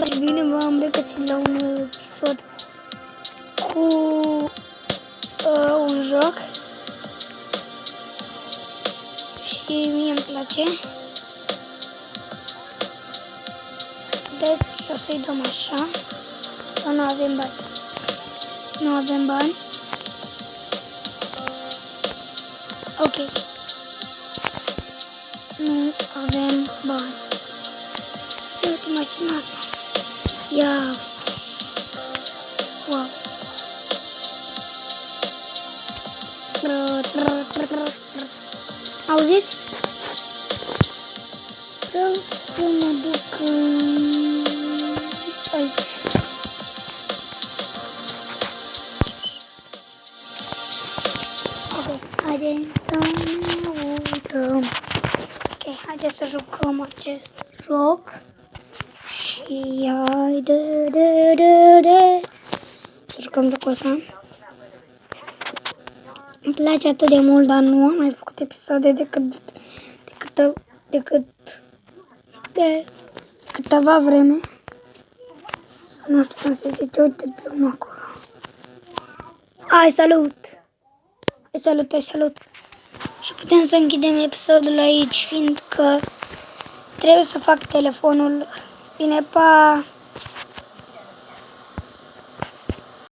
Și bine, v-am regăsit la un episod cu un joc și mie îmi place. Deci o să-i dăm așa. Sau nu avem bani. Nu avem bani. Ok. Nu avem bani. Uite mașina asta. Ia. Wow. Auziți? Vreau să mă duc aici. Ok, haideți să ne uităm. Ok, haideți să jucăm acest joc. Și haide să jucăm jocul ăsta. Îmi place atât de mult, dar nu am mai făcut episoade de câteva vreme. Nu știu cum se zice, uite pe unul acolo. Hai, salut! Hai, salut! Și putem să închidem episodul aici, fiindcă trebuie să fac telefonul. Bine, pa!